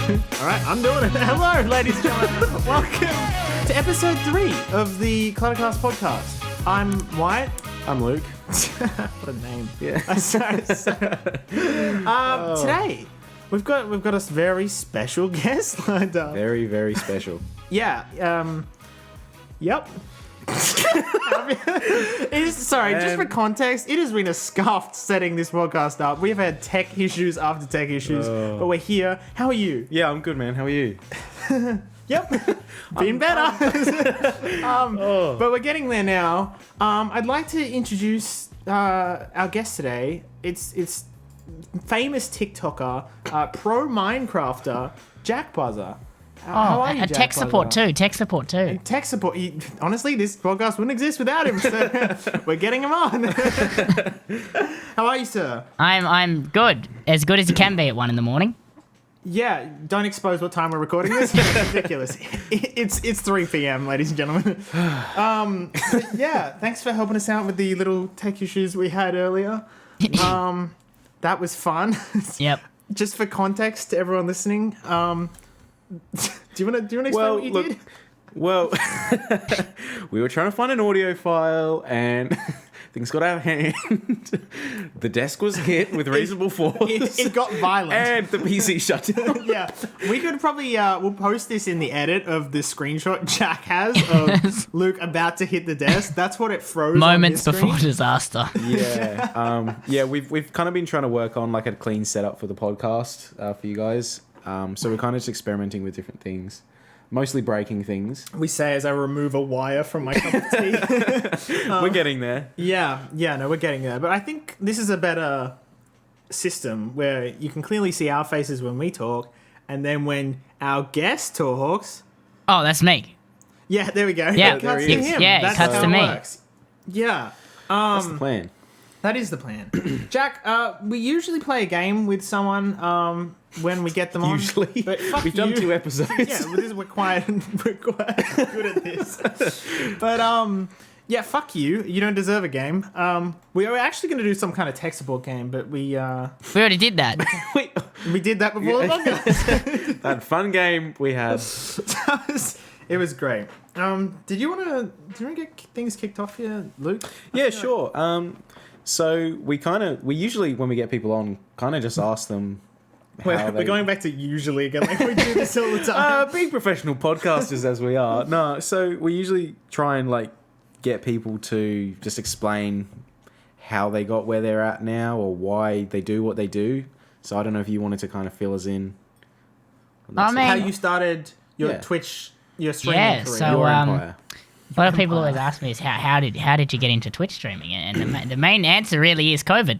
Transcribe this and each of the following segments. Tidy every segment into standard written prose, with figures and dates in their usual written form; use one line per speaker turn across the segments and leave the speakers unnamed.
All right, I'm doing it. Hello, ladies and gentlemen. Welcome to episode 3 of the Cluttercast podcast. I'm Wyatt.
I'm Luke.
What a name.
Yeah.
Today, we've got a very special guest lined up.
Very, very special.
Yeah. Yep. Just for context, it has been a scuffed setting this podcast up. We've had tech issues after tech issues, but we're here. How are you?
Yeah, I'm good, man. How are you?
Yep. Been better. But we're getting there now. I'd like to introduce our guest today. It's famous TikToker, pro Minecrafter, Jackbuzza. How are you,
Jackbuzza? Tech support too.
Tech support. Honestly, this podcast wouldn't exist without him. So we're getting him on. How are you, sir?
I'm good. As good as you can be at 1 a.m.
Yeah, don't expose what time we're recording this. It's ridiculous. It's 3 p.m., ladies and gentlemen. Yeah, thanks for helping us out with the little tech issues we had earlier. That was fun.
Yep.
Just for context to everyone listening, do you want to explain what you did?
Well, we were trying to find an audio file and things got out of hand. The desk was hit with reasonable force.
It got violent.
And the PC shut down.
Yeah. We could probably, we'll post this in the edit of the screenshot Jack has of Luke about to hit the desk. That's what it froze
Moments
on his
before
screen.
disaster.
Yeah. We've kind of been trying to work on like a clean setup for the podcast for you guys. So we're kind of just experimenting with different things. Mostly breaking things.
We say as I remove a wire from my cup of tea.
We're getting there.
Yeah, no, we're getting there. But I think this is a better system where you can clearly see our faces when we talk, and then when our guest talks...
Oh, that's me.
Yeah, there we go.
Yeah,
it cuts
there
to
he is.
him.
Yeah, it
That's
cuts
how
to
it
me.
works. Yeah.
That's the plan.
That is the plan. Jack, we usually play a game with someone when we get them on.
Usually.
But fuck
We've done
you.
2 episodes.
Yeah, we're quite good at this. But yeah, fuck you. You don't deserve a game. We were actually going to do some kind of tech support game, but we
We already did that.
we did that before the podcast.
That fun game we had.
It was great. Did you want to get things kicked off here, Luke?
Yeah, sure. So we usually when we get people on, kind of just ask them.
We're going back to usually again. Like we do this all the time.
Being professional podcasters as we are. No, so we usually try and like get people to just explain how they got where they're at now or why they do what they do. So I don't know if you wanted to kind of fill us in.
I mean,
How you started your
Yeah.
Twitch, your streaming career.
so
Your empire.
a lot of people always ask me is how did you get into Twitch streaming? And the main answer really is COVID.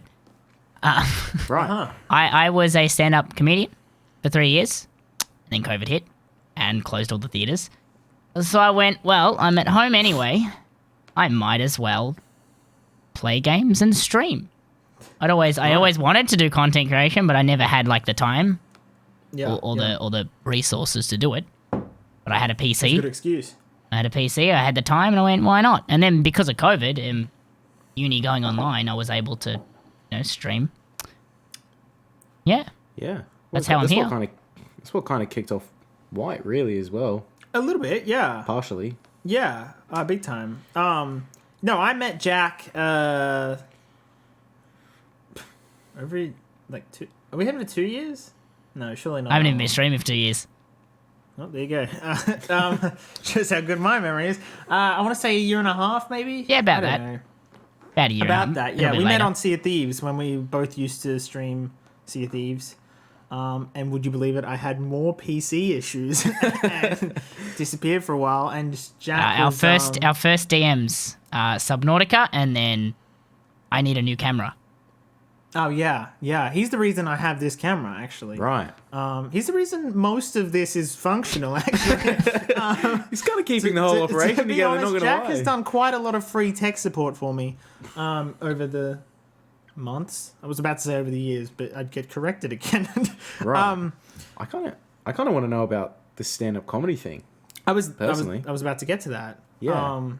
Right.
I was a stand-up comedian for 3 years, and then COVID hit and closed all the theaters. So I went, well, I'm at home anyway. I might as well play games and stream. I always wanted to do content creation, but I never had like the time or the resources to do it. But I had a PC.
Good excuse.
I had a PC, I had the time, and I went, why not? And then because of COVID and uni going online, I was able to, stream. Yeah.
Yeah.
That's how I'm here.
That's what kind of kicked off White, really, as well.
A little bit, yeah.
Partially.
Yeah, big time. No, I met Jack every like 2. Are we having 2 years? No, surely not.
I haven't even been streaming for 2 years.
Oh, there you go. Shows how good my memory is. I want to say 1.5 years, maybe.
Yeah, about
I don't
that.
know.
About a year.
About
and
that,
a
yeah.
little
We
bit
met
later.
on Sea of Thieves when we both used to stream Sea of Thieves. And would you believe it? I had more PC issues and disappeared for a while. And Jack
our
was,
first DMs, Subnautica, and then I need a new camera.
Oh yeah. He's the reason I have this camera, actually.
Right.
He's the reason most of this is functional, actually.
He's kind of keeping the whole operation
to be
together,
honest,
not going to
Jack
lie.
has done quite a lot of free tech support for me over the months. I was about to say over the years, but I'd get corrected again.
Right. I kind of want to know about this stand-up comedy thing.
I was about to get to that.
Yeah.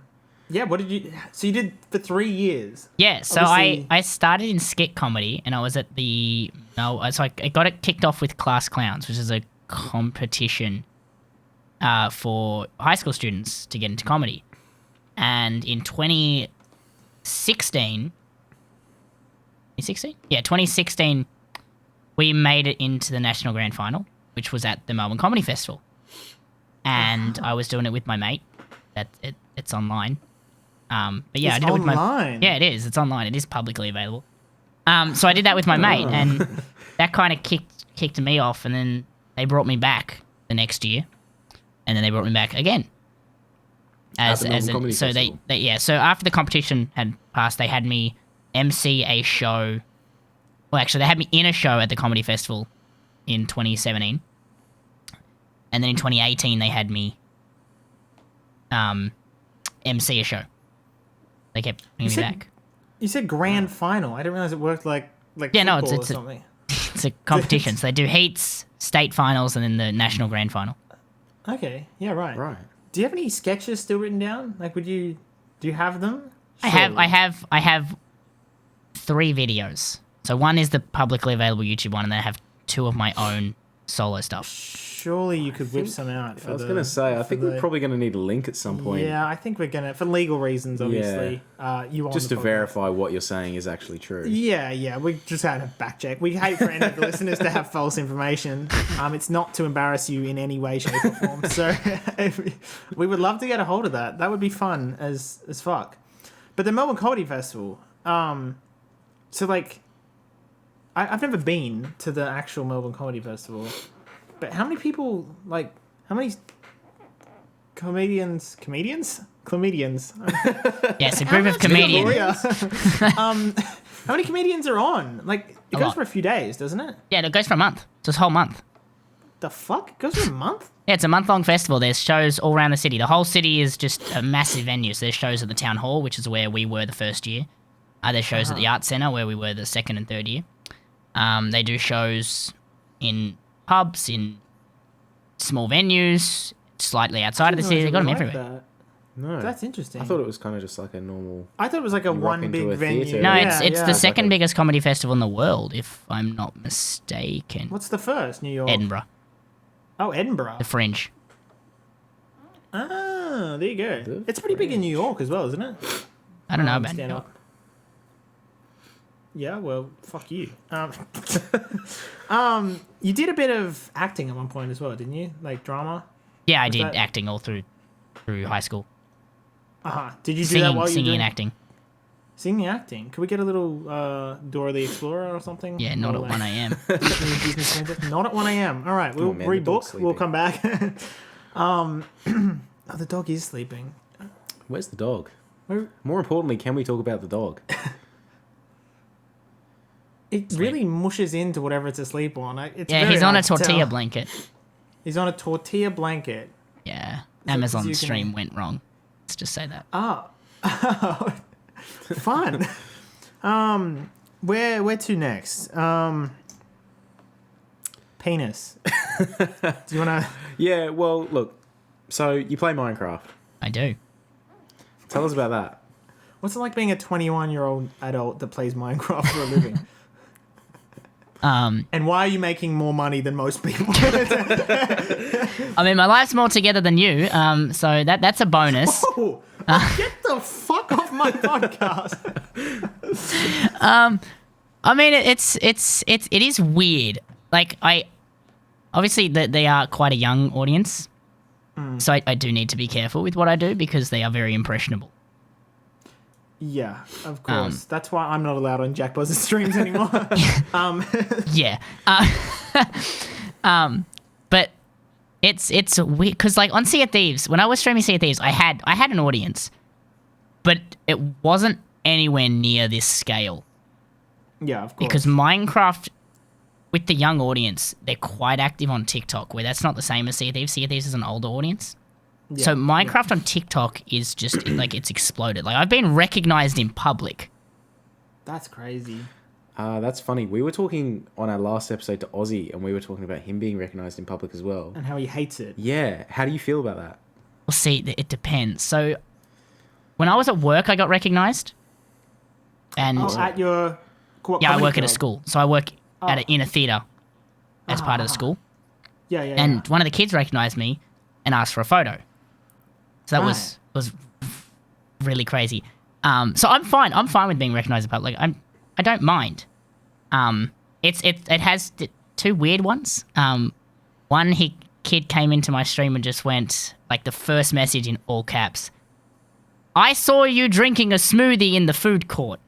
Yeah, what did you... So you did for 3 years.
Yeah, so
Obviously-
I started in skit comedy, and I was at the... No, so I got it kicked off with Class Clowns, which is a competition for high school students to get into comedy. And in 2016, yeah, 2016, we made it into the national grand final, which was at the Melbourne Comedy Festival. And I was doing it with my mate. It's online. But yeah,
It's
I did it with
online?
Yeah, it is. It's online. It is publicly available. So I did that with my mate, and that kind of kicked me off. And then they brought me back the next year, and then they brought me back again. So after the competition had passed, they had me MC a show. Well, actually, they had me in a show at the comedy festival in 2017, and then in 2018 they had me MC a show. They kept bringing me back.
You said grand final. I didn't realize it worked like football or something.
It's a competition. So they do heats, state finals, and then the national grand final.
Okay. Yeah. Right.
Right.
Do you have any sketches still written down? Like, do you have them?
I have 3 videos. So one is the publicly available YouTube one, and then I have 2 of my own solo stuff.
Surely you could whip some out.
I was going to say, I think we're probably going to need a link at some point.
Yeah, I think we're going to, for legal reasons, obviously.
Just to verify what you're saying is actually true.
Yeah, we just had a back check. We hate for any of the listeners to have false information. It's not to embarrass you in any way, shape, or form. So we would love to get a hold of that. That would be fun as fuck. But the Melbourne Comedy Festival, so like, I've never been to the actual Melbourne Comedy Festival. But how many people, like, how many comedians?
Yes, a group of comedians.
How many comedians are on? Like, it goes for a few days, doesn't it?
Yeah, it goes for a month. It's a whole month.
The fuck? It goes for a month?
Yeah, it's a month-long festival. There's shows all around the city. The whole city is just a massive venue. So there's shows at the Town Hall, which is where we were the first year. There's shows at the Arts Centre, where we were the second and third year. They do shows in pubs, in small venues, slightly outside of the city. They got them everywhere.
No,
that's interesting.
I thought it was kind of just like a normal.
I thought it was like a one big venue.
theatre.
No, it's the second biggest comedy festival in the world, if I'm not mistaken.
What's the first? New York.
Edinburgh,
Oh, Edinburgh.
the Fringe.
Ah, there you go. It's pretty big in New York as well, isn't it?
I don't know about
Stand
New
up.
York.
Yeah, well, fuck you. You did a bit of acting at one point as well, didn't you? Like drama.
Yeah, I did
that-
acting all through high school.
Did you do that while you were
Singing
doing
and acting.
Singing and acting? Could we get a little Dora the Explorer or something?
Yeah, not at 1 a.m.
Not at 1 a.m. All right, we'll
man, the dog's
rebook. We'll
sleeping.
come back. The dog is sleeping.
Where's the dog?
Where-
More importantly, can we talk about the dog?
It really mushes into whatever it's asleep on. It's
Yeah,
very
he's on a
hard to
tortilla
tell.
blanket.
He's on a tortilla blanket.
Yeah,
So
Amazon
you can-
stream went wrong. Let's just say that.
Fun. Where to next? Penis. Do you want to?
Yeah, well, look. So you play Minecraft.
I do.
Tell us about that.
What's it like being a 21-year-old adult that plays Minecraft for a living? And why are you making more money than most people?
I mean, my life's more together than you, so that's a bonus.
Oh, get the fuck off my podcast.
I mean, it is weird. Like, obviously they are quite a young audience, so I do need to be careful with what I do because they are very impressionable.
Yeah, of course. That's why I'm not allowed on Jackbuzza streams anymore.
Yeah. But it's weird because like on Sea of Thieves, when I was streaming Sea of Thieves, I had an audience, but it wasn't anywhere near this scale
Yeah, of course.
because Minecraft with the young audience, they're quite active on TikTok, where that's not the same as Sea of Thieves. Sea of Thieves is an older audience.
Yeah,
So Minecraft on TikTok is just like it's exploded. Like I've been recognized in public.
That's crazy.
That's funny. We were talking on our last episode to Ozzy, and we were talking about him being recognised in public as well.
And how he hates it.
Yeah. How do you feel about that?
Well, see, it depends. So when I was at work, I got recognized. And
At your...
yeah, I
comedy
work at a
club?
school. So I work in a theater as part of the school.
Yeah, yeah,
And one of the kids recognized me and asked for a photo. So that was really crazy. So I'm fine. I'm fine with being recognized in public. I don't mind. It has two weird ones. One kid came into my stream and just went, like, the first message in all caps, "I saw you drinking a smoothie in the food court."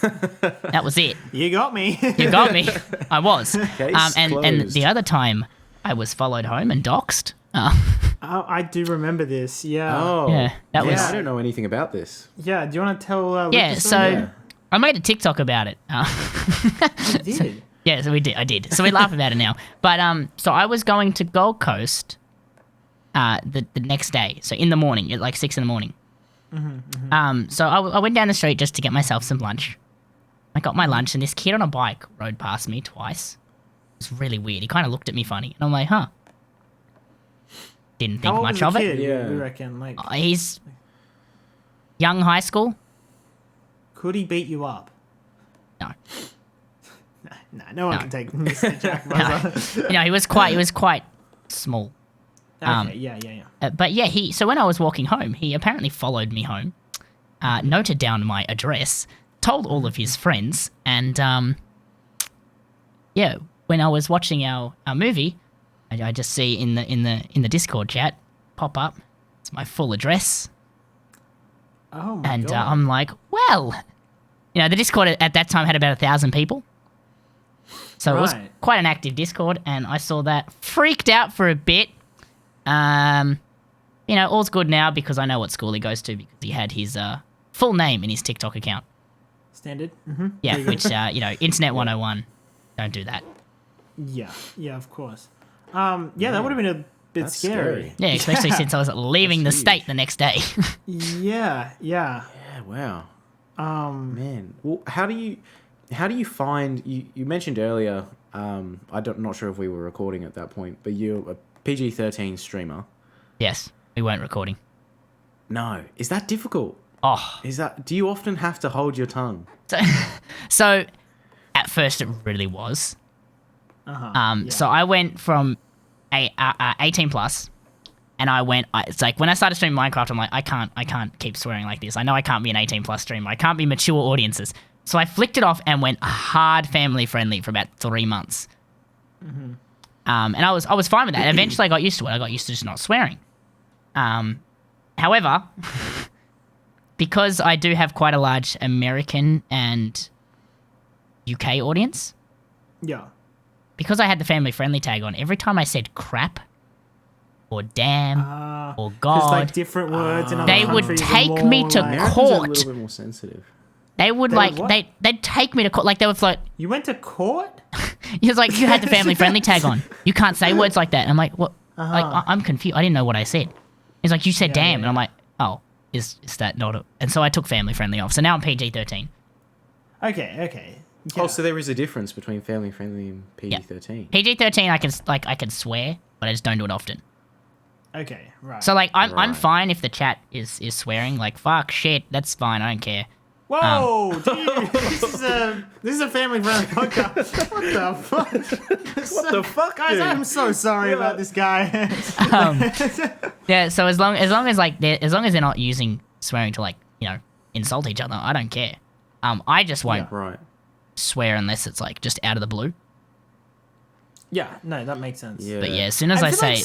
That was it.
You got me.
You got me. I was.
Case
And
closed.
the other time, I was followed home and doxxed.
Oh, I do remember this. Yeah.
Oh,
Yeah, that was-
I don't know anything about this.
Yeah. Do you want to tell? Luke
Yeah,
the
so
story?
Yeah.
I made a TikTok about it.
You did.
Yeah, so I did. So we laugh about it now. But so I was going to Gold Coast the next day. So in the morning, at like 6 in the morning. So I went down the street just to get myself some lunch. I got my lunch, and this kid on a bike rode past me twice. It was really weird. He kind of looked at me funny, and I'm like, huh. Didn't think
How old
much
was
of
the
it.
kid,
Yeah.
we reckon. Like,
He's young high school.
could he beat you up?
No.
Nah, no one can take Mr. Jackbuzza.
He was quite small.
Okay, yeah.
But yeah, so when I was walking home, he apparently followed me home, noted down my address, told all of his friends, and yeah, when I was watching our movie, I just see in the Discord chat pop up, it's my full address,
Oh my
and
god.
I'm like, well, the Discord at that time had about 1,000 people. So it was
Right.
quite an active Discord, and I saw that, freaked out for a bit. All's good now because I know what school he goes to because he had his full name in his TikTok account.
Standard. Mm-hmm.
Yeah, which Internet 101, don't do that.
Yeah, of course. Yeah, that would have been a bit
That's
scary.
scary.
Yeah, especially since I was leaving the
That's
state the next day.
Yeah.
Yeah, wow. Man, well, how do you find you mentioned earlier? I'm not sure if we were recording at that point, but you're a PG-13 streamer.
Yes, we weren't recording.
No, is that difficult?
Oh,
Do you often have to hold your tongue?
so at first it really was.
Yeah.
So I went from 18 plus, and it's like when I started streaming Minecraft, I'm like, I can't keep swearing like this. I know I can't be an 18 plus streamer. I can't be mature audiences. So I flicked it off and went hard family friendly for about 3 months. And I was fine with that. Eventually I got used to it. I got used to just not swearing. However, because I do have quite a large American and UK audience,
Yeah.
because I had the family friendly tag on, every time I said crap or damn or
Just
god,
like different words in other
They would
countries are
take me
more
to
like-
Americans
court.
are a little bit more sensitive.
they would
They
like
would what?
they'd take me to court. Like they were like,
You went to court?
it's like you had the family friendly tag on. You can't say words like that. And I'm like, what? Like I'm confused. I didn't know what I said. He's like, you said damn, and I'm like, oh, is that not a? And so I took family friendly off. So now I'm PG-13.
Okay.
Oh,
Yeah.
so there is a difference between family friendly and PG-13.
PG-13, I can swear, but I just don't do it often.
Okay, right.
So like I'm
Right.
fine if the chat is swearing. Like fuck, shit, that's fine. I don't care.
Whoa, dude, this is a family friendly podcast. What the fuck?
What the fuck,
guys?
dude?
I'm so sorry
Yeah.
about this guy.
Yeah. So as long as like as long as they're not using swearing to like insult each other, I don't care. I just won't
Right.
swear unless it's like just out of the blue.
Yeah, no, that makes sense.
Yeah.
But yeah, as soon as I
feel
say
like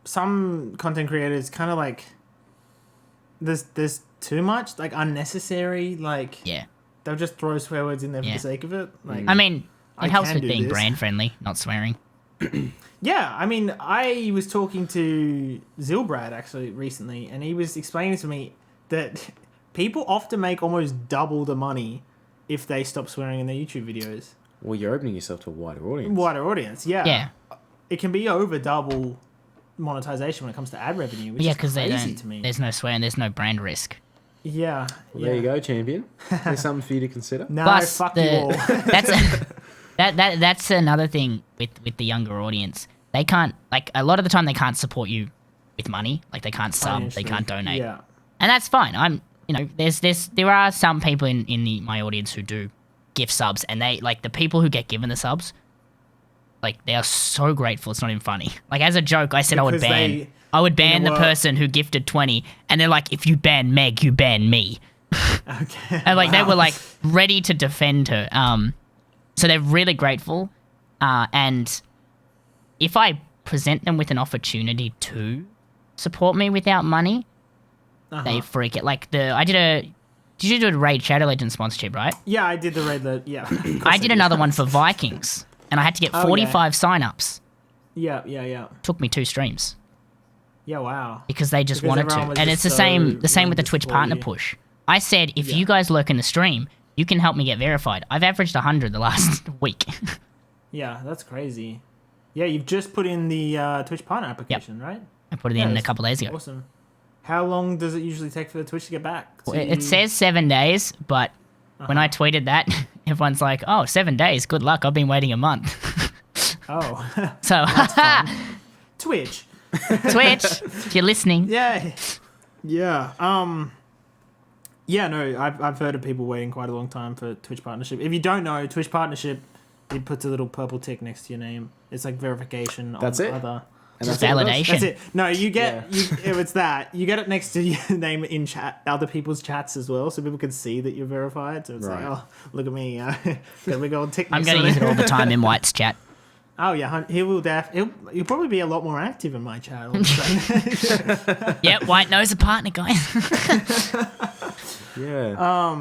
some content creators kind of like there's too much like unnecessary like
yeah,
they'll just throw swear words in there for
Yeah.
the sake of it. Like
I mean
I
it helps
can
with
do
being
this.
brand friendly, not swearing.
yeah, I mean I was talking to Zilbrad actually recently, and he was explaining to me that people often make almost double the money if they stop swearing in their YouTube videos.
Well, you're opening yourself to a wider audience.
Wider audience, yeah.
Yeah,
It can be over double monetization when it comes to ad revenue, which
yeah,
is
because
crazy to me.
there's no swearing, there's no brand risk.
Yeah.
Well, there you go, champion. There's something for you to consider.
No,
Plus,
fuck you all.
that's another thing with the younger audience. They can't like a lot of the time they can't support you with money. Like they can't sub, they
Financially.
can't donate,
Yeah.
and that's fine. There are some people in my audience who do gift subs, and they like the people who get given the subs. like they are so grateful. It's not even funny. Like as a joke, I said
Because
I would ban the
work-
person who gifted 20, and they're like, if you ban Meg, you ban me.
Okay.
And like they
Wow.
were like ready to defend her. So they're really grateful. And if I present them with an opportunity to support me without money, they freak it. Like did you do a Raid Shadow Legends sponsorship, right?
Yeah, I did the red. Yeah.
I did another one for Vikings, and I had to get 45 sign-ups.
Yeah.
Took me 2 streams
Yeah, wow.
because they just
Because
wanted
everyone
to.
was
And
just
it's the same
willing
with the
to
Twitch
support
partner
you.
push. I said, if you guys lurk in the stream, you can help me get verified. I've averaged 100 the last week.
Yeah, that's crazy. Yeah, you've just put in the Twitch partner application, right?
I put it
Yeah,
in a
that's
couple days ago.
Awesome. How long does it usually take for the Twitch to get back?
Well, it says 7 days, but when I tweeted that, everyone's like, oh, 7 days. Good luck. I've been waiting a month.
Oh.
So,
Twitch.
Twitch, if you're listening.
Yeah. Yeah. Yeah, no, I've heard of people waiting quite a long time for Twitch partnership. If you don't know, Twitch partnership, it puts a little purple tick next to your name. It's like verification
That's
on
it?
other.
And
Just
that's all it does?
validation.
That's it. No, you get if it's that, you get it next to your name in chat, other people's chats as well, so people can see that you're verified. So it's
Right.
like, oh, look at me, there we go, tick.
I'm
next
going to
on
use it all the time in White's chat.
Oh yeah, he will he'll probably be a lot more active in my chat. All of a sudden.
Yep, White knows a partner, guys.
Yeah.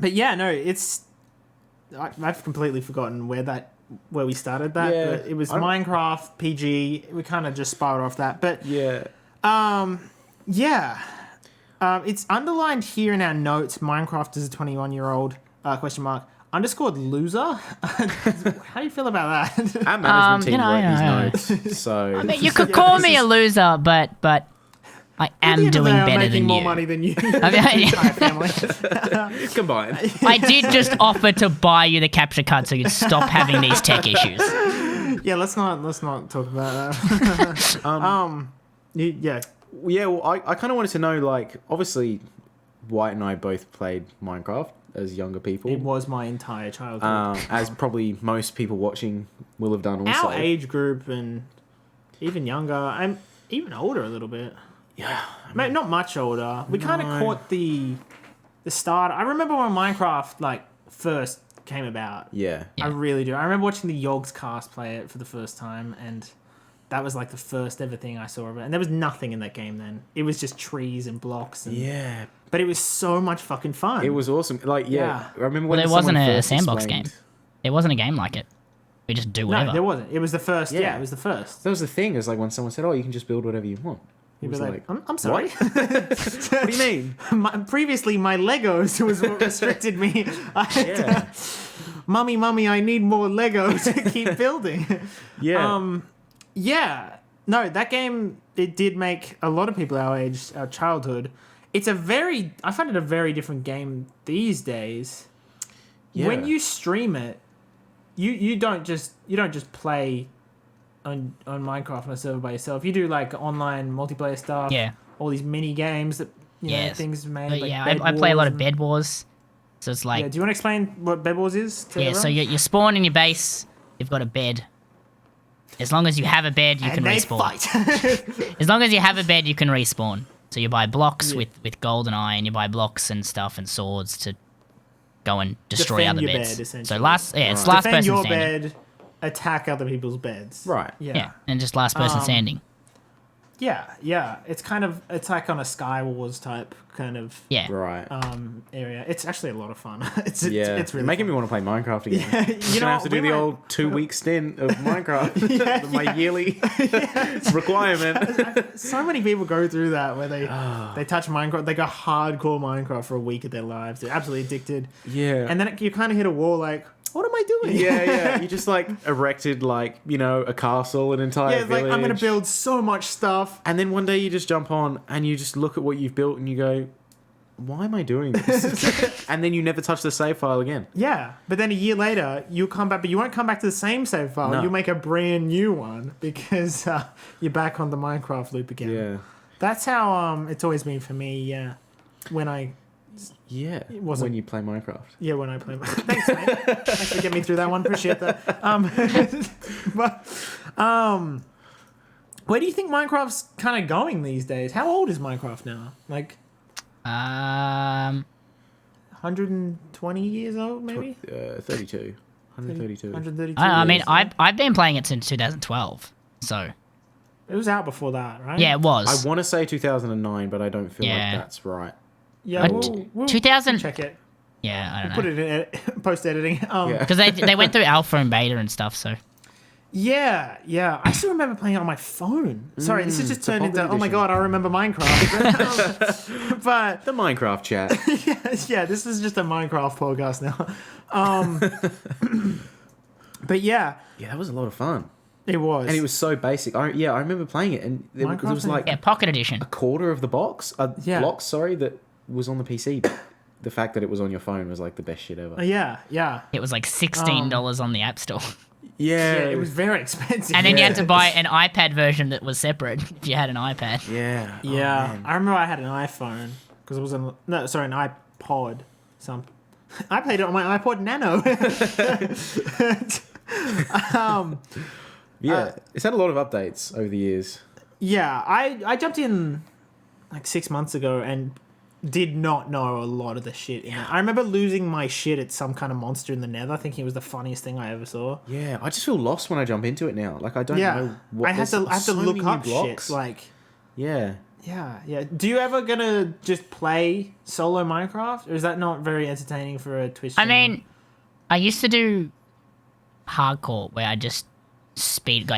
But yeah, no, I've completely forgotten where we started that.
Yeah,
But it was Minecraft PG. We kind of just spiraled off that, but
yeah.
yeah. It's underlined here in our notes. Minecraft is a 21-year-old question mark underscored loser. How do you feel about that?
Our management team wrote
know.
these notes, so
I mean, you could call me a loser, but I am doing better
making
than
more
you.
money than you.
I mean,
Entire family.
combined.
I did just offer to buy you the capture card so you'd stop having these tech issues.
Yeah, let's not talk about that. Yeah.
Yeah, well, I kind of wanted to know, like, obviously, White and I both played Minecraft as younger people.
It was my entire childhood.
As probably most people watching will have done also.
Our age group and even younger, I'm even older a little bit.
Yeah.
Mate, not much older. We kind of caught the start. I remember when Minecraft like first came about.
Yeah.
I really do. I remember watching the Yogs cast play it for the first time, and that was like the first ever thing I saw of it. And there was nothing in that game then. It was just trees and blocks. And,
Yeah.
But it was so much fucking fun.
It was awesome. Like, yeah. I remember when
Well, there wasn't
someone
a
first
sandbox
explained-
game. There wasn't a game like it. We just do whatever.
No, there wasn't. It was the first. Yeah,
Yeah.
it was the first.
That was the thing, is like when someone said, oh, you can just build whatever you want.
You'd
It
be
was
like, I'm sorry.
What do you mean?
Previously, my Legos was what restricted me.
Yeah.
Mummy, I need more Legos to keep building.
Yeah.
Yeah. No, that game, it did make a lot of people our age, our childhood. I find it a very different game these days.
Yeah.
When you stream it, you don't just play on Minecraft on a server by yourself. You do like online multiplayer stuff.
Yeah.
All these mini games that you know,
Yes.
things made.
But
like
yeah,
Bed
I play a lot
Wars
of
and-
Bed Wars. So it's like,
Yeah, do you want to explain what Bed Wars is? To
yeah, so
everyone?
you spawn in your base, you've got a bed. As long as you have a bed, you can
and they
respawn.
fight.
As long as you have a bed, you can respawn. So you buy blocks with golden eye, and you buy blocks and stuff and swords to go and destroy
Defend
other
your
beds.
bed, essentially.
So it's
Right.
last
Defend
person
your
standing.
bed, attack other people's beds.
Right.
Yeah, and just last person standing.
Yeah. It's like on a Sky Wars type kind of
Yeah.
Right.
area. It's actually a lot of fun. It's
Yeah,
it's really
You're making
fun.
me want to play Minecraft again.
Yeah,
I'm gonna have to do the old 2-week stint of Minecraft. My yearly requirement.
So many people go through that where they touch Minecraft, they go hardcore Minecraft for a week of their lives. They're absolutely addicted,
Yeah.
and then you kind of hit a wall like, what am I doing?
yeah. You just like erected like, a castle, an entire
Yeah, it's like
village.
I'm gonna build so much stuff.
And then one day you just jump on and you just look at what you've built and you go, why am I doing this? And then you never touch the save file again.
Yeah, but then a year later, you'll come back, but you won't come back to the same save file.
No.
You'll make a brand new one because you're back on the Minecraft loop again.
Yeah.
That's how it's always been for me. Yeah, when I
Yeah.
wasn't-
When you play Minecraft.
Yeah, when I play. Thanks, mate. Thanks for getting me through that one. Appreciate that. Where do you think Minecraft's kind of going these days? How old is Minecraft now? Like 120 years old, maybe?
32. 132.
132
I mean,
years.
I've been playing it since 2012. So
It was out before that, right?
yeah, it was.
I want to say 2009, but I don't feel
Yeah.
like that's right.
Yeah,
But
we'll
2000
check it.
Yeah, I don't know.
Put it in post-editing.
Yeah.
Because they went through alpha and beta and stuff. So
Yeah. I still remember playing it on my phone. Sorry, this has just
the
turned into,
pocket
oh my
edition.
god, I remember Minecraft. But,
The Minecraft chat.
yeah, this is just a Minecraft podcast now. But yeah,
Yeah, that was a lot of fun.
it was.
And it was so basic. I remember playing it, and it
Minecraft
was like
yeah, Pocket Edition.
a quarter of the block,
Yeah.
that was on the PC. But the fact that it was on your phone was like the best shit ever.
Yeah.
It was like $16 on the App Store.
Yeah, it was very expensive.
And then you had to buy an iPad version that was separate if you had an iPad.
Yeah. Oh,
Yeah,
man.
I remember I had an iPhone because it was an iPod. I played it on my iPod Nano.
Yeah, it's had a lot of updates over the years.
Yeah, I jumped in like 6 months ago and did not know a lot of the shit in it. I remember losing my shit at some kind of monster in the Nether, thinking it was the funniest thing I ever saw.
Yeah, I just feel lost when I jump into it now. Like I don't
Yeah,
know what
I have to
so
look
many
up
new blocks.
shit. Like,
Yeah.
yeah. Do you ever gonna just play solo Minecraft, or is that not very entertaining for a Twitch?
I
stream?
mean, I used to do hardcore where I just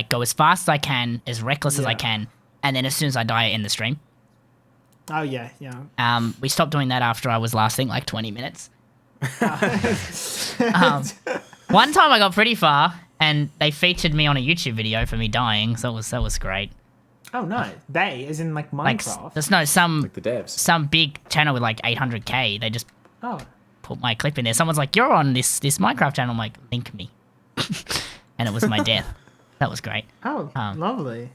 go as fast as I can, as reckless as I
Yeah.
can, and then as soon as I die, I end the stream.
Oh yeah.
We stopped doing that after I was lasting like 20 minutes. One time I got pretty far, and they featured me on a YouTube video for me dying, so that was great.
Oh no, they as in like
Like,
Minecraft.
there's no
Like the devs.
some big channel with like 800k. They just
Oh,
put my clip in there. Someone's like, "You're on this Minecraft channel." I'm like, "Link me," and it was my death. That was great.
lovely.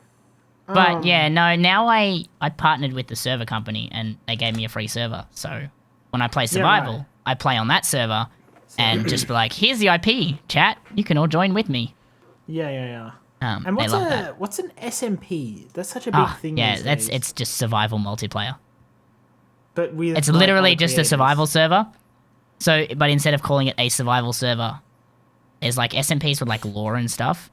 But yeah, no. Now I partnered with the server company, and they gave me a free server. So when I play survival,
right.
I play on that server, and just be like, "Here's the IP, chat. You can all join with me."
Yeah. And
they love that.
what's an SMP? That's such a big thing.
Yeah,
these
that's
days.
it's just survival multiplayer.
But
It's literally just a survival server. So, but instead of calling it a survival server, there's like SMPs with like lore and stuff.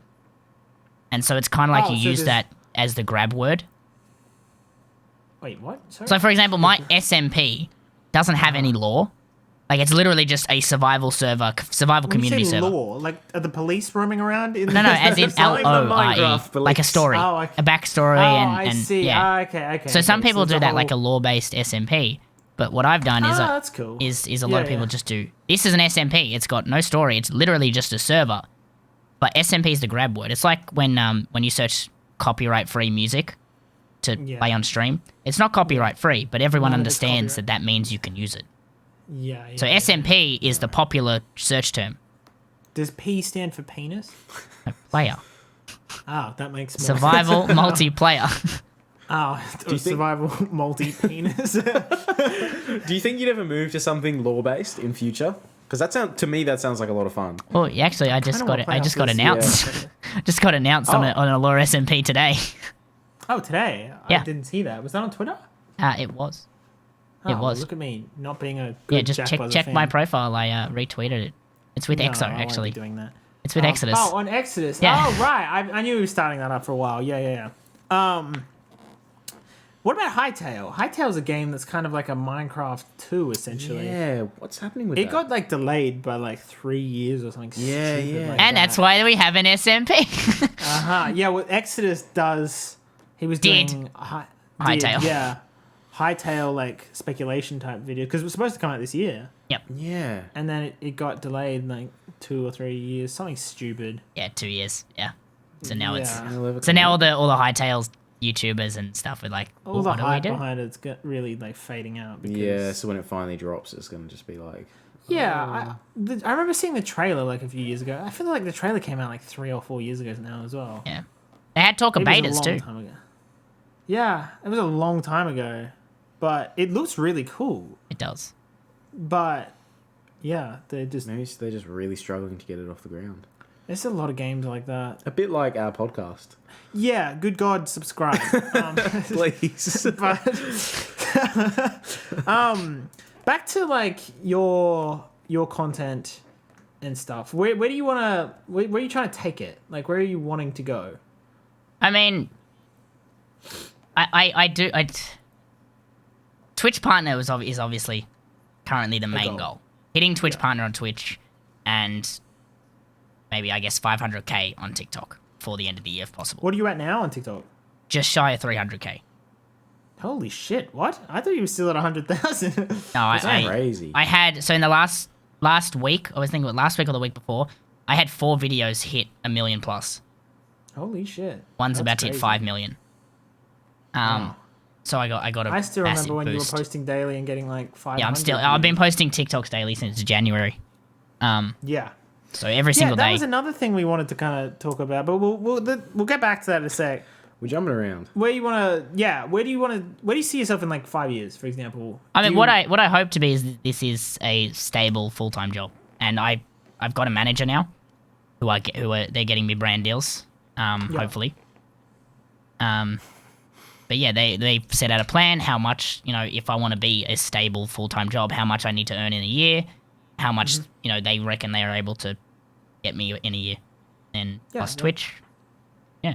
And so it's kind of like
Oh,
you
so
use
there's-
that as the grab word.
Wait, what? Sorry.
So, for example, my SMP doesn't have any lore. Like, it's literally just a survival server, survival
When you
community
say
server.
law, like are the police roaming around? In
No, as in
like the
LORE,
Minecraft
like a
police.
story,
Oh, okay.
a backstory,
Oh,
and
I see.
yeah.
Okay.
So some people
it's
do that like a
whole-
lore-based SMP, but what I've done is
that's cool.
is a lot of
Yeah,
people
yeah.
just do. This is an SMP. It's got no story. It's literally just a server. But SMP is the grab word. It's like when you search copyright-free music to
Yeah.
play on stream. It's not copyright-free, but everyone
None of it's
understands
copyright.
that means you can use it.
Yeah.
So SMP is the popular search term.
Does P stand for penis?
Player.
Oh, that makes more
Survival multiplayer.
Oh,
you think-
survival multi-penis.
Do you think you'd ever move to something law based in future? Because to me that sounds like a lot of fun.
Oh, actually, I just got it. I just got announced.
Yeah.
Just got announced on a lore SMP today.
Oh, today?
Yeah.
I didn't see that. Was that on Twitter?
It was.
Oh,
It was.
Look at me not being a good
Yeah, just
Jackbuzza
check
fan.
my profile. I retweeted it. It's with
No,
EXO,
I won't be
actually.
doing that.
It's with Exodus.
Oh, on Exodus.
Yeah.
Oh, right. I knew he was starting that up for a while. Yeah. What about Hightail? Hightail's a game that's kind of like a Minecraft 2, essentially.
Yeah, what's happening with
It
that?
got like delayed by like 3 years or something.
Yeah,
stupid
yeah.
like
And that's why we have an SMP.
Yeah, what Exodus does, he was
Did.
doing
Hightail.
Yeah, Hightail like speculation type video because it was supposed to come out this year,
Yeah.
and then it got delayed like 2 or 3 years, something stupid.
Yeah, 2 years. Yeah. So now
Yeah.
so now all the Hightails YouTubers and stuff are like,
All
well,
the
what do we
hype
do?
behind it's really like fading out. Because,
Yeah, so when it finally drops, it's going to just be like...
yeah. I remember seeing the trailer like a few years ago. I feel like the trailer came out like 3 or 4 years ago now as well.
Yeah. They had talk of
It was a
betas
long
too.
time ago. Yeah, it was a long time ago, but it looks really cool.
It does.
But yeah, they're just
Maybe they're just really struggling to get it off the ground.
there's a lot of games like that.
A bit like our podcast.
Yeah, good God, subscribe.
Please.
But back to like your content and stuff. Where do you want to? Where are you trying to take it? Like, where are you wanting to go?
I mean, Twitch partner is obviously currently the main goal. Hitting Twitch partner on Twitch, and maybe I guess 500k on TikTok for the end of the year if possible.
What are you at now on TikTok?
Just shy of 300k.
Holy shit! What? I thought you were still at 100,000.
No,
That's crazy.
I had so in the last week, I was thinking last week or the week before, I had 4 videos hit 1 million plus.
Holy shit!
One's
That's
about to hit
crazy.
5 million.
Wow.
So I got a
I still
massive
remember when
boost.
you were posting daily and getting like 500.
Yeah, I've been posting TikToks daily since January.
Yeah.
So every single
that
day.
was another thing we wanted to kind of talk about, but we'll get back to that in a sec.
We're jumping around.
Where do you see yourself in like 5 years, for example?
I mean, what I hope to be is this is a stable full-time job, and I've got a manager now, they're getting me brand deals, hopefully. But yeah, they set out a plan, how much, if I want to be a stable full-time job, how much I need to earn in a year, how much, they reckon they are able to get me in a year. And plus Twitch. Yeah.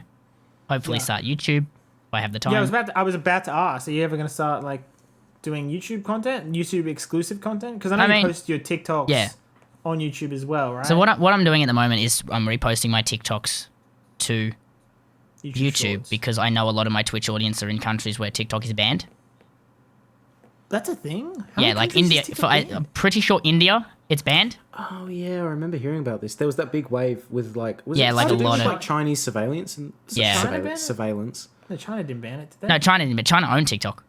Hopefully start YouTube if I have the time.
Yeah, I was about to ask, are you ever going to start like doing YouTube content, YouTube exclusive content? Because I know you post your TikToks on YouTube as well, right?
So what I'm doing at the moment is I'm reposting my TikToks to YouTube
Shorts.
because I know a lot of my Twitch audience are in countries where TikTok is banned.
That's a thing? How
Yeah,
many
like
countries is
India.
TikTok
I'm
banned?
pretty sure India, it's banned.
Oh yeah, I remember hearing about this. There was that big wave with like
Yeah, like
something
a lot
with,
of-
like Chinese surveillance and
Yeah.
China banned it?
surveillance.
No, China didn't ban it, did they?
No, China owned TikTok.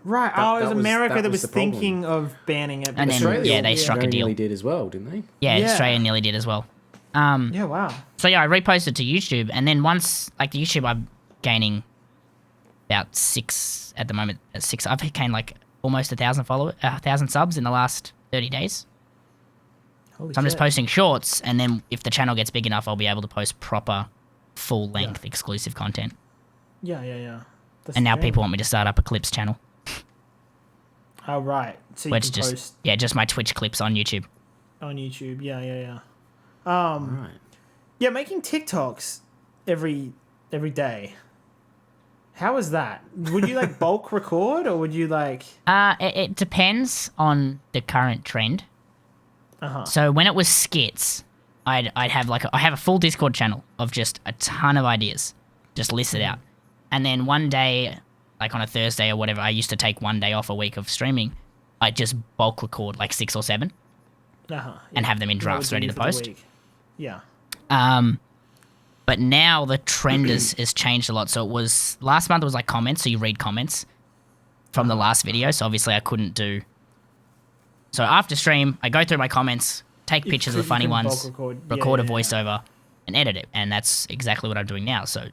Right. It was
that was-
America
that
that
was
was
the problem.
thinking of banning it. but
And then,
Australia-
yeah, they struck a deal.
Nearly did as well, didn't they?
Yeah,
Yeah.
Australia nearly did as well.
Yeah, wow.
So yeah, I reposted to YouTube, and then once like the YouTube, I'm gaining about 6 at the moment. 6. I've gained like almost 1,000 subs in the last 30 days.
Holy
So I'm just
shit.
posting shorts, and then if the channel gets big enough, I'll be able to post proper, full-length exclusive content.
Yeah. That's
And now
the
people
thing.
want me to start up a clips channel,
Oh, right. So you
which
can
just
post
just my Twitch clips on YouTube.
on YouTube. Yeah.
Right.
Yeah, making TikToks every day. How is that? Would you like bulk record or would you like?
It depends on the current trend. So when it was skits, I'd have I have a full Discord channel of just a ton of ideas, just listed out. And then one day, like on a Thursday or whatever, I used to take one day off a week of streaming. I'd just bulk record like 6 or 7 and have them in drafts ready to post.
Yeah.
But now the trend has changed a lot. So it was last month. It was like comments. So you read comments from the last video. So obviously I couldn't do. So after stream, I go through my comments, take pictures of the funny ones, record a voiceover, and edit it. And that's exactly what I'm doing now. So,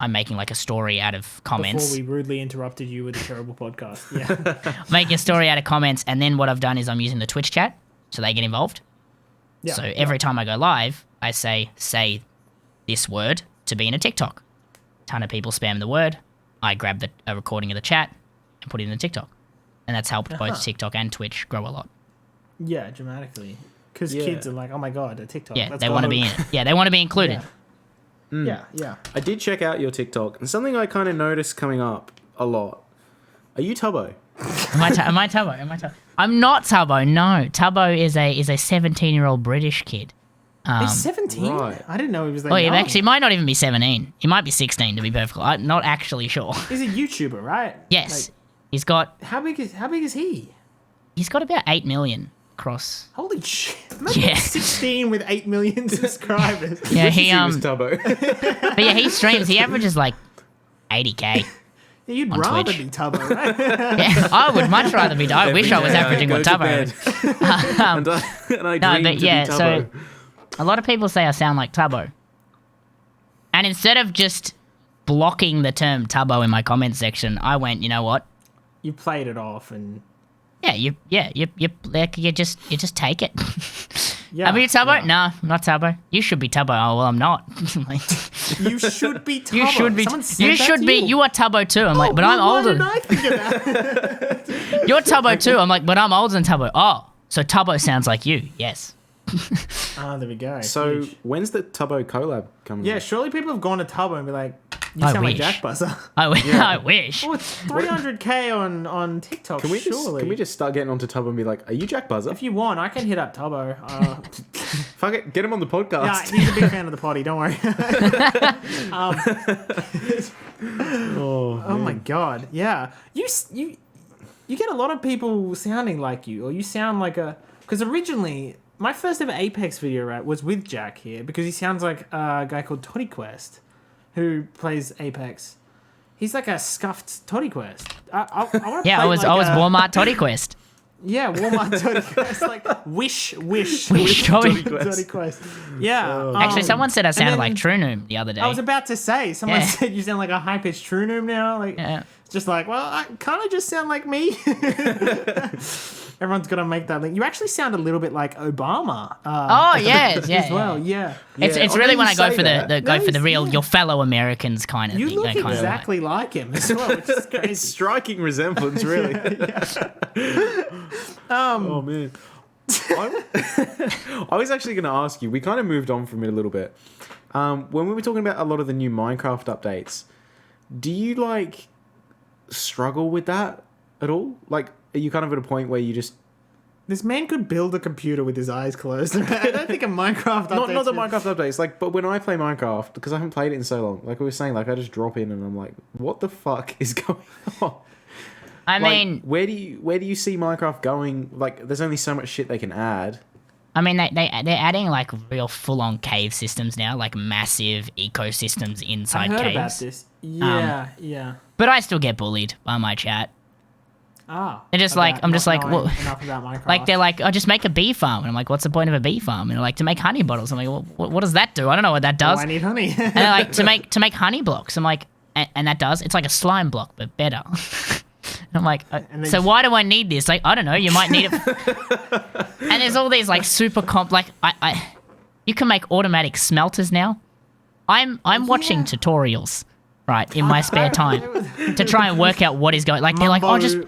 I'm making like a story out of comments.
Before we rudely interrupted you with a terrible podcast. Yeah.
Making a story out of comments, and then what I've done is I'm using the Twitch chat, so they get involved.
Yeah.
So every time I go live, I say this word to be in a TikTok. Ton of people spam the word. I grab a recording of the chat and put it in the TikTok, and that's helped both TikTok and Twitch grow a lot.
Yeah, dramatically. Because kids are like, oh my god, a TikTok.
Yeah,
let's
they
go."
want to be in it. Yeah, they want to be included.
Yeah.
I did check out your TikTok, and something I kind of noticed coming up a lot. Are you Tubbo?
Am I Tubbo? I'm not Tubbo. No, Tubbo is a 17-year-old British kid.
He's 17?
Right.
I didn't know he was that
Well, he
young.
actually might not even be 17. He might be 16 to be perfectly. I'm not actually sure.
He's a YouTuber, right?
Yes,
Like,
he's got
how big is he?
about 8 million across.
Holy shit. Imagine
Yeah.
16 with 8 million subscribers.
Yeah, he
He was Tubbo.
but yeah, he streams. He averages like 80k.
Yeah, you'd
On
rather
Twitch.
be Tubbo, right?
Yeah, I would much rather be. I wish I was averaging
Go
what
to
Tubbo.
bed. and I
No,
dream
but
to
yeah,
be
so
Tubbo.
a lot of people say I sound like Tubbo. And instead of just blocking the term Tubbo in my comment section, I went, you know what?
You played it off and
you just take it.
Yeah.
Are you Tubbo?
yeah.
No, I'm not Tubbo. You should be Tubbo. Oh well, I'm not. Like,
You should be Tubbo.
you should be.
Someone said
You
that
should
to
be.
you?
You are Tubbo too. I'm like, but
Well,
I'm older.
Why didn't I think of that?
You're Tubbo too. I'm like, but I'm older than Tubbo. Oh, so Tubbo sounds like you. Yes.
Ah, there we go.
So
Huge.
when's the Tubbo collab coming?
Yeah,
out?
surely people have gone to Tubbo and be like, you
I
sound
wish.
like Jackbuzza.
I wish.
Oh, it's 300k on TikTok.
Can we
surely.
just start getting onto Tubbo and be like, are you Jackbuzza?
If you want, I can hit up Tubbo.
Fuck it, get him on the podcast.
Yeah, he's a big fan of the potty. Don't worry. Oh my god. Yeah. You get a lot of people sounding like you, or you sound like a. Because originally, my first ever Apex video, right, was with Jack here, because he sounds like a guy called Toddy Quest, who plays Apex. He's like a scuffed Toddy Quest. I want to
Yeah, I was Walmart Toddy Quest.
Yeah, Walmart Toddy Quest, like Wish
Toddy
Toddy Quest. Yeah.
Actually, someone said I sounded
then-
like True Noom the other day.
I was about to say, someone
Yeah.
said you sound like a high pitched True Noom now. Like,
Yeah.
it's just like, well, I kind of just sound like me. Everyone's got to make that link. You actually sound a little bit like Obama.
Oh yeah,
as
yeah.
well. Yeah.
It's
Yeah,
really
I
when
know
I
you
go
say
for
that.
the
No,
for the real
yeah.
your fellow Americans kind of
You
thing.
look
kind of like-
exactly like him as well, which is crazy.
It's striking resemblance, really. Oh man. I was actually going to ask you. We kind of moved on from it a little bit. When we were talking about a lot of the new Minecraft updates, do you like struggle with that at all? Like, are you kind of at a point where you just
This man could build a computer with his eyes closed. I don't think a Minecraft update.
not the Minecraft updates, like, but when I play Minecraft, because I haven't played it in so long, like we were saying, like I just drop in and I'm like, what the fuck is going on?
I
Like,
mean,
where do you see Minecraft going? Like, there's only so much shit they can add.
they're adding like real full on cave systems now, like massive ecosystems
I
inside
heard
caves.
about this. Yeah, yeah.
But I still get bullied by my chat.
Ah.
They're just like-
about
I'm just
not
like,
knowing
what-
enough about Minecraft.
Like they're like, oh, just make a bee farm, and I'm like, what's the point of a bee farm? And they're like, to make honey bottles. I'm like, well, what does that do? I don't know what that does.
I need honey.
And they're like, to make honey blocks. I'm like, and that does. It's like a slime block, but better. And I'm like,
And then
so
just-
why do I need this? Like, I don't know. You might need it. And there's all these like super like you can make automatic smelters now. I'm watching tutorials, right, in my spare time to try and work out what is going. Like they're like, oh, just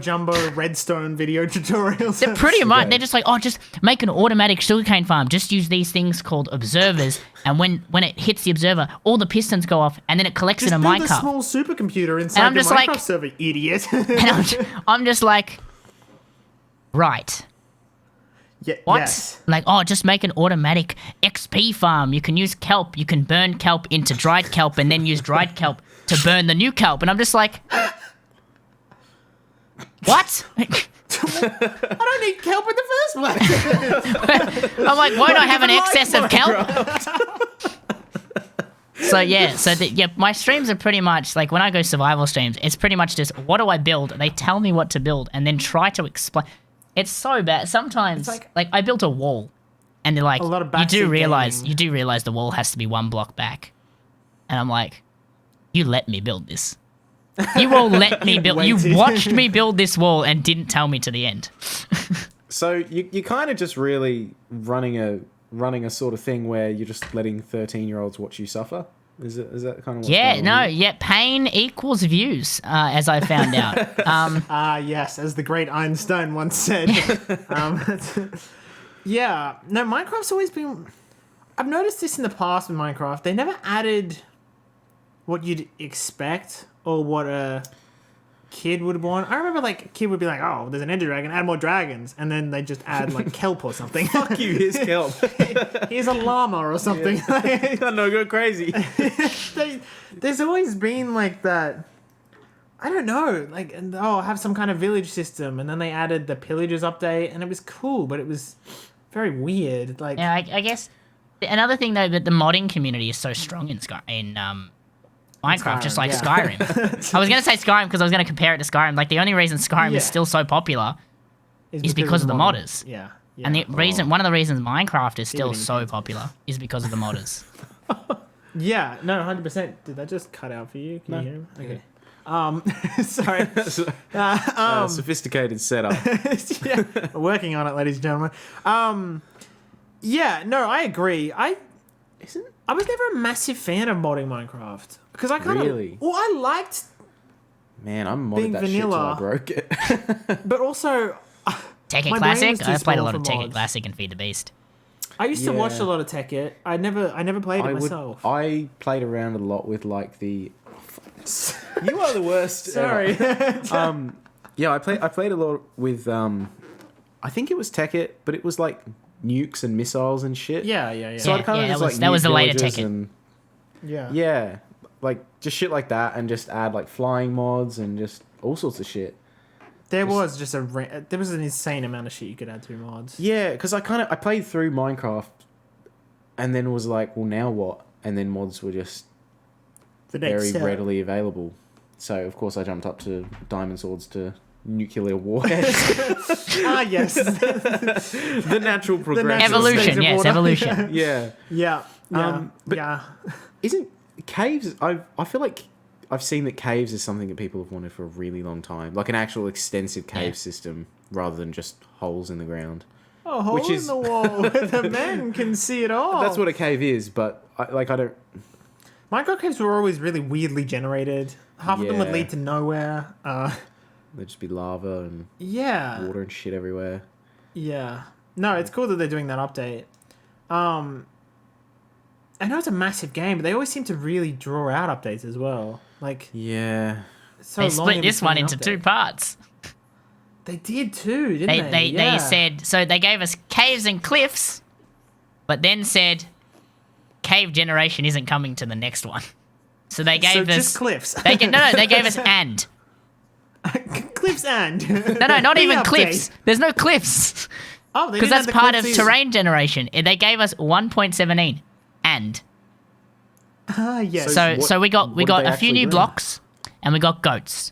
jumbo redstone video tutorials.
they're pretty much.
Okay.
They're just like, oh, just make an automatic sugarcane farm. Just use these things called observers, and when it hits the observer, all the pistons go off, and then it collects
Just
in a
build a
minecart.
small supercomputer inside
And I'm
the
just
Minecraft
like-
server, idiot.
And I'm just like, right.
Yeah,
What?
Yes.
Like, oh, just make an automatic XP farm. You can use kelp. You can burn kelp into dried kelp and then use dried kelp to burn the new kelp. And I'm just like, what?
I don't need kelp in the first place.
I'm like, won't I have an excess of kelp? So yeah, my streams are pretty much like when I go survival streams, it's pretty much just what do I build? They tell me what to build and then try to explain. It's so bad. Sometimes,
It's
like I built a wall, and they're like,
A lot of
you do
backseat gaming.
realize the wall has to be one block back, and I'm like, you let me build this. You all let me build. You
Waited.
watched me build this wall and didn't tell me to the end.
So you kind of just really running a sort of thing where you're just letting 13-year-olds watch you suffer. Is that kind of what's
Yeah,
going
no,
on?
yeah, pain equals views, as I found out.
Yes, as the great Einstein once said. Yeah, no, Minecraft's always been. I've noticed this in the past with Minecraft. They never added what you'd expect or what a kid would want. I remember like a kid would be like, "Oh, there's an Ender Dragon, add more dragons," and then they just add like kelp or something.
Fuck you, here's kelp.
Here's a llama or something.
No, go crazy.
There's always been like that. I don't know, like have some kind of village system, and then they added the pillagers update, and it was cool, but it was very weird. Like,
Yeah, I guess another thing though that the modding community is so strong in Minecraft, just like
Skyrim,
Skyrim. I was gonna say Skyrim because I was gonna compare it to Skyrim. Like the only reason Skyrim
Yeah.
is still so popular is because of the modders.
Yeah.
And the one of the reasons Minecraft is still
Even
so
intense.
popular is because of the modders.
Yeah, no, 100%. Did that just cut out for you? Can
No.
you hear him? Okay. Sorry.
Sophisticated setup.
Yeah, we're working on it, ladies and gentlemen. Yeah, no, I agree. I was never a massive fan of modding Minecraft because I kind of
Really?
well, I liked,
Man, I'm
Being
modded that shit till
vanilla.
I broke it.
but also
Tekkit
my brain was
Classic.
too
I played a
small
lot
for
of Tekkit
mods.
Classic and Feed the Beast.
I used to watch
Yeah.
a lot of Tekkit. I never played it myself.
I played around a lot with like the. You are the worst.
Sorry.
Yeah, I played a lot with. I think it was Tekkit, but it was like nukes and missiles and shit.
yeah.
So I'd kind of
Yeah,
just
that
like
was- that was
nuke
the later
villages
Tekkit.
and
Yeah.
yeah, like just shit like that, and just add like flying mods and just all sorts of shit.
There was an insane amount of shit you could add to mods.
Yeah, because I played through Minecraft, and then was like, well, now what? And then mods were just
The next
very
step.
readily available. So of course I jumped up to diamond swords to nuclear warheads.
Ah, yes.
The natural progression.
Evolution,
States of
yes,
order.
evolution.
Yeah.
Yeah.
But-
Yeah.
Isn't caves? I feel like I've seen that caves is something that people have wanted for a really long time, like an actual extensive cave
Yeah.
system rather than just holes in the ground.
A hole
Which
in
is-
the wall where the men can see it all.
That's what a cave is, but I don't.
Minecraft caves were always really weirdly generated. Half of them would
Yeah.
lead to nowhere.
There'd just be lava and
Yeah.
water and shit everywhere.
Yeah. No, it's cool that they're doing that update. I know it's a massive game, but they always seem to really draw out updates as well. Like,
Yeah.
so
They
long
split
in
this one
between
into two
updates.
parts.
They did too, didn't
They
Yeah.
said, so they gave us caves and cliffs, but then said cave generation isn't coming to the next one. So they gave
so
us
just cliffs.
they gave us and.
Cliffs and.
No, not
The
even
update.
cliffs. There's no cliffs.
Oh,
Because that's part of terrain generation. They gave us 1.17 and.
Ah, yes.
So-
So we got
what did they
a few
actually
new
do?
blocks and we got goats.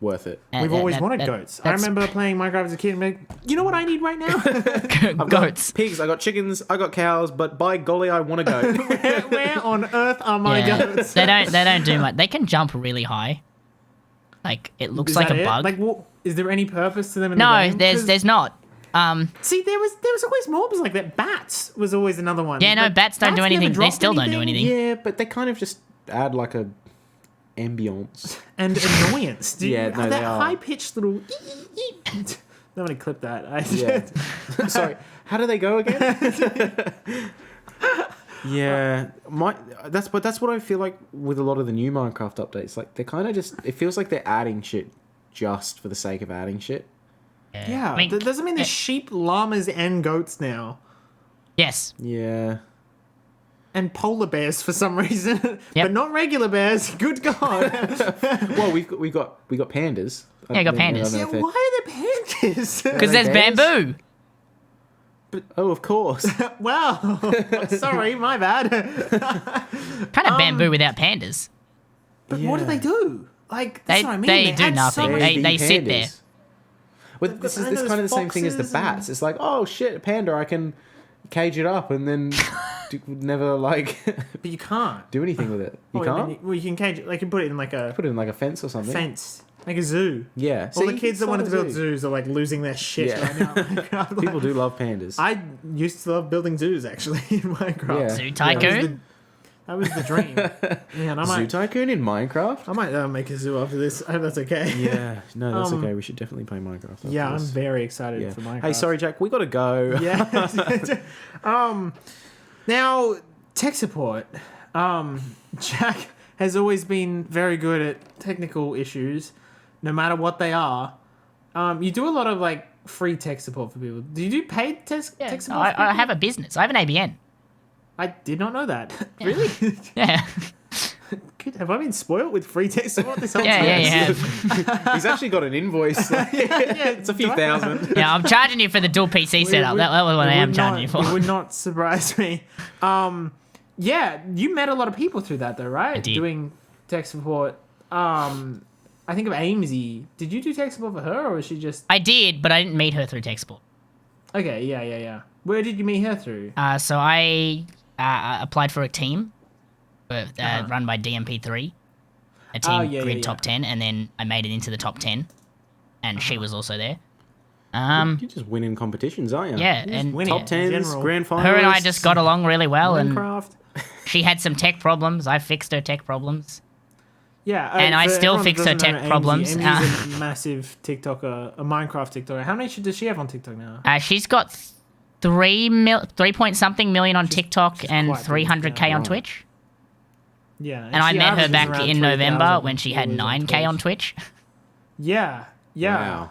Worth it.
And
We've always wanted
that-
goats. I
that's-
remember playing Minecraft as a kid and being, you know what I need right now?
I've
goats.
got pigs, I got chickens, I got cows, but by golly, I want to go.
Where on earth are my
Yeah.
goats?
They don't do much. They can jump really high. Like it looks
Is
like
that
a
it?
bug.
Like, what, is there any purpose to them in
No,
the game? 'Cause-
there's not.
See, there was always mobs like that. Bats was always another one.
Yeah, no,
Like,
bats don't do
never
anything. They
dropped
still don't do anything.
Yeah, but they kind of just add like a ambience.
And annoyance. Dude,
Yeah, no,
that
they are.
high pitched little. Nobody clip that.
Yeah. Sorry, how do they go again? Yeah, that's what I feel like with a lot of the new Minecraft updates. Like they're kind of just. It feels like they're adding shit just for the sake of adding shit.
Yeah,
I mean,
that doesn't mean there's sheep, llamas, and goats now,
yes.
Yeah.
and polar bears for some reason,
Yep.
but not regular bears. Good God!
Well, we got pandas.
Yeah, we got
I don't
pandas.
know
Yeah,
if they're-
why are there pandas?
Because
they
there's
bears?
bamboo.
Oh, of course.
Wow, sorry, my bad.
Kind of bamboo without pandas.
But what do
Yeah.
they do? Like, that's
They-
what I mean.
they do
add
nothing.
So much-
They
be
sit there.
Well,
They've
this
got
is kind of the same thing as the
foxes
bats. It's like, oh shit, a panda, I can cage it up and then never like
but you can't.
do anything with it. You
Oh,
can't
Well, you can cage it. Like, you can put it in like a
put it in like a fence or something.
fence, like a zoo.
Yeah.
All
See,
the
you
kids that
can
wanted to
start a
build
zoo.
zoos are like losing their shit
Yeah.
right now.
People do love pandas.
I used to love building zoos actually in Minecraft.
Yeah.
Zoo
That was
Tycoon.
That was the dream. Man, I
Zoo
might,
Tycoon in Minecraft.
I might make a zoo after this. I hope that's okay.
Yeah. No, that's
Um,
okay. We should definitely play Minecraft. after
Yeah, I'm
this.
very excited
Yeah.
for Minecraft.
Hey, sorry, Jack. We gotta go.
Yeah. Now tech support. Jack has always been very good at technical issues, no matter what they are. You do a lot of like free tech support for people. Do you do paid tech
Yeah,
tech support? for
I
people?
have a business. I have an ABN.
I did not know that. Really?
Yeah.
Good. Have I been spoiled with free tech support this whole
Yeah,
time?
yeah, you have.
He's actually got an invoice. It's a few
do I-
thousand.
Yeah, I'm charging you for the dual PC setup. That was what I am charging you for.
It would not surprise me. Yeah, you met a lot of people through that though, right?
I did.
Doing tech support. I think of Amesy. Did you do tech support for her, or was she just
I did, but I didn't meet her through tech support.
okay? Yeah. Where did you meet her through?
So I applied for a team run by DMP3. a Team
yeah,
Grid
yeah.
top 10, and then I made it into the top 10, and she was also there.
You're just winning competitions, aren't you?
Yeah, and
winning.
Top
in
10s,
general.
grand finals.
her and I just got along really well, and
Minecraft.
she had some tech problems. I fixed her tech problems.
Yeah,
And I
for
still
everyone that
fix her
doesn't know,
tech problems.
Amy's a massive TikToker, a Minecraft TikToker. How many does she have on TikTok now?
She's got 3 point something million on TikTok
she's
and
quite big,
300k
yeah.
on
Right.
Twitch.
Yeah,
And I
she
met her
averages
back
around
in November
3,000
when she had
followers
9k on Twitch.
Yeah, yeah.
Wow.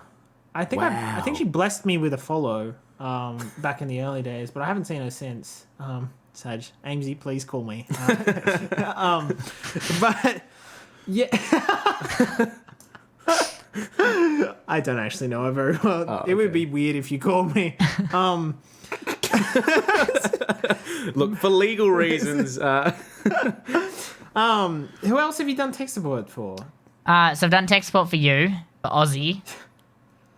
I think I think
Wow.
she blessed me with a follow back in the early days, but I haven't seen her since. Sag, Amesy, please call me. But yeah, I don't actually know her very well.
Oh,
It would
okay.
be weird if you called me.
Look, for legal reasons.
Who else have you done tech support for?
So I've done tech support for you, for Aussie.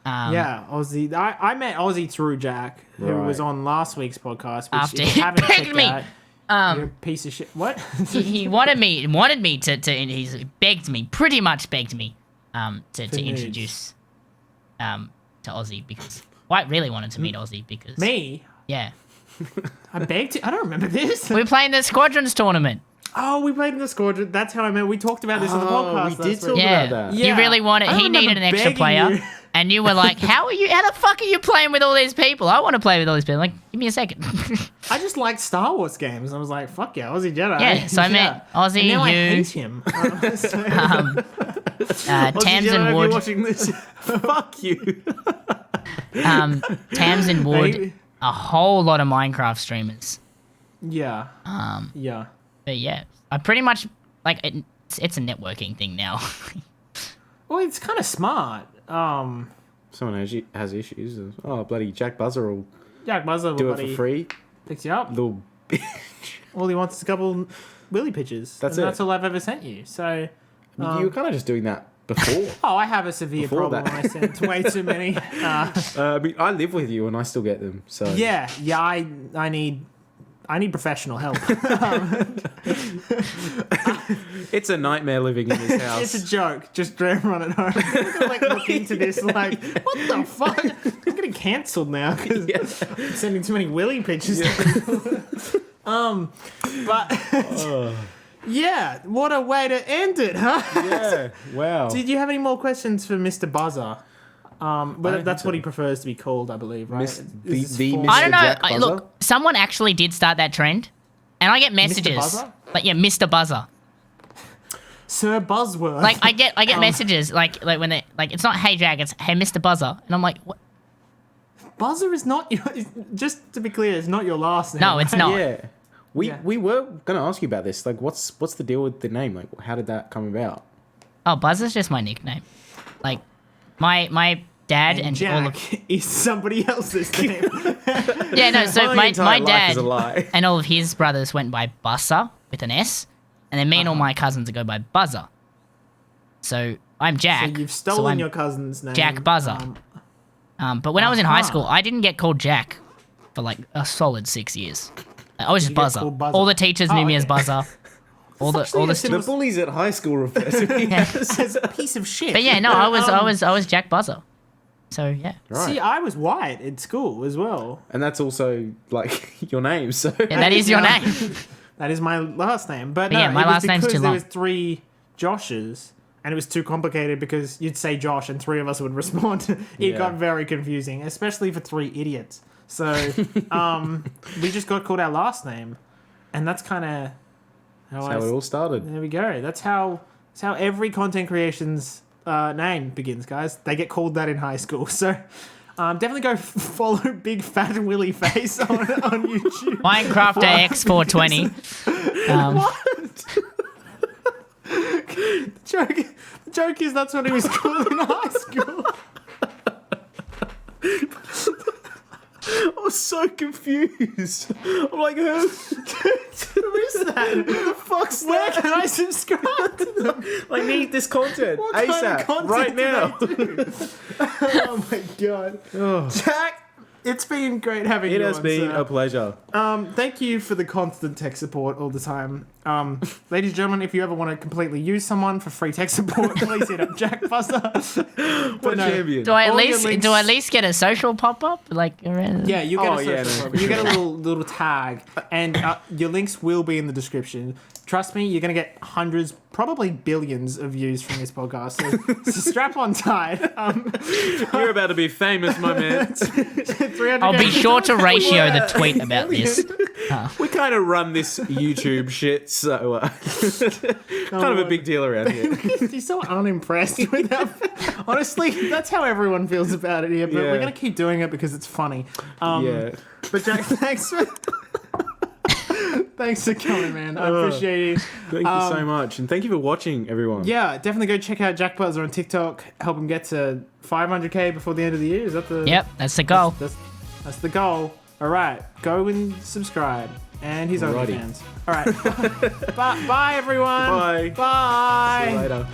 Yeah, Aussie. I met Aussie through Jack, who
Right.
was on last week's podcast. Which
After
if
he
you haven't
begged
checked
me.
out, you're a piece of shit. What?
He wanted me he begged me, pretty much begged me, to
nudes.
introduce to Aussie, because I really wanted to meet Aussie because
Me?
yeah.
I begged you. I don't remember this.
We were playing the Squadrons tournament.
Oh, we played in the Squadron. That's how I met. We talked about this on the podcast.
we did
last
talk
week.
Yeah.
about that.
You
Yeah.
really wanted
I
he
remember
needed an extra
begging
player.
you.
And you were like, how the fuck are you playing with all these people? I want to play with all these people. Like, give me a second.
I just liked Star Wars games. I was like, fuck yeah, Aussie Jedi.
Yeah, so I met Aussie,
and now I
you,
hate him.
Tams
Jedi,
and
if you're
Wood.
watching this, fuck you.
Tams and Wood.
Maybe.
A whole lot of Minecraft streamers.
Yeah. Yeah.
But yeah, I pretty much, like, it's a networking thing now.
Well, it's kind of smart.
Someone has issues. Oh, bloody Jackbuzza will
Jackbuzza
do
will
it for
bloody
free.
picks you up.
Little
All he wants is a couple willy pictures.
That's
and
it.
That's all I've ever sent you. So,
you were kind of just doing that before.
oh, I have a severe
Before
problem.
that.
I sent way too many.
I mean, I live with you and I still get them. So
Yeah. I need professional help.
it's a nightmare living in this house.
It's a joke. Just everyone at home. Like look into this. Like, what the fuck? I'm getting cancelled now because I'm sending too many willy pictures. But yeah, what a way to end it, huh?
Yeah. Wow.
Did you have any more questions for Mr. Buzzer? But
don't
that's
think
what
so.
he prefers to be called, I believe, right?
Miss-
Is
the
this
Mr.
I don't know.
Jack Buzzer?
Look, someone actually did start that trend, and I get messages.
Buzzer?
Like, yeah, Mr. Buzzer.
Sir Buzzworth.
Like, I get messages like when they like it's not Hey Jack, it's Hey Mr. Buzzer, and I'm like, what?
Buzzer is not your. Just to be clear, it's not your last name.
No, it's
right?
not.
Yeah. We
Yeah.
we were gonna ask you about this. Like, what's the deal with the name? Like, how did that come about?
Oh, Buzzer's just my nickname. Like, my dad and all
Jack
of
is somebody else's name.
yeah no. So
My
my
entire life
dad
is a lie.
and all of his brothers went by Busser with an S, and then me and all my cousins go by Buzzer. So I'm Jack.
So you've
so
stolen
I'm
your cousin's name.
Jack Buzzer. But when I was in high
Uh-huh.
school, I didn't get called Jack for like a solid 6 years. I was just
you get
Buzzer.
called Buzzer?
All the teachers
Oh,
knew me as
okay.
Buzzer. All the
actually a
The
similar-
bullies at high school refer to me.
As a piece of shit.
But yeah, no, I was Jack Buzzer. So yeah.
Right.
See, I was white at school as well.
And that's also like your name. So
Yeah, that is your
Yeah.
name.
That is my last name. But
But
no,
yeah, my
it was
last name's
because
too
there
long.
was 3 Joshes, and it was too complicated because you'd say Josh and 3 of us would respond. It
Yeah.
got very confusing, especially for 3 idiots. So we just got called our last name, and that's kind of
that's how it all started.
There we go. That's how every content creation's name begins, guys. They get called that in high school. So definitely go follow Big Fat Willy Face on YouTube.
Minecraft X420.
The joke is that's what he was called in high school.
I was so confused. I'm like, who is that? Who the fuck's
Where
that?
can I subscribe to them?
I need this content
What kind of
ASAP,
content
right
do
now.
they do? Oh my god.
Jack,
It's been great having you
It has
on,
been
sir.
a pleasure.
Thank you for the constant tech support all the time. Ladies and gentlemen, if you ever want to completely use someone for free tech support, please hit up Jackbuzza.
What
no.
champion?
Do I
All your links-
at least get a social pop up? Like,
Yeah, you get
Oh,
a
yeah,
social
no,
profile.
for
You get a
sure.
little tag, and your links will be in the description. Trust me, you're gonna get hundreds, probably billions of views from this podcast. So strap on tight.
You're about to be famous, my man.
300
I'll be sure to ratio the tweet about this.
We kind of run this YouTube shit, so kind of a big deal around here.
You're so unimpressed with that. Honestly, that's how everyone feels about it here. But
Yeah.
we're gonna keep doing it because it's funny.
Yeah.
But Jack, thanks for coming, man. I appreciate you.
Thank you so much, and thank you for watching, everyone.
Yeah, definitely go check out Jackbuzza on TikTok. Help him get to 500k before the end of the year. Is that the?
Yep, that's the goal.
That's the goal. All right, go and subscribe. And his
Alrighty.
OnlyFans. All right. Bye, everyone.
Bye.
Bye.
See you later.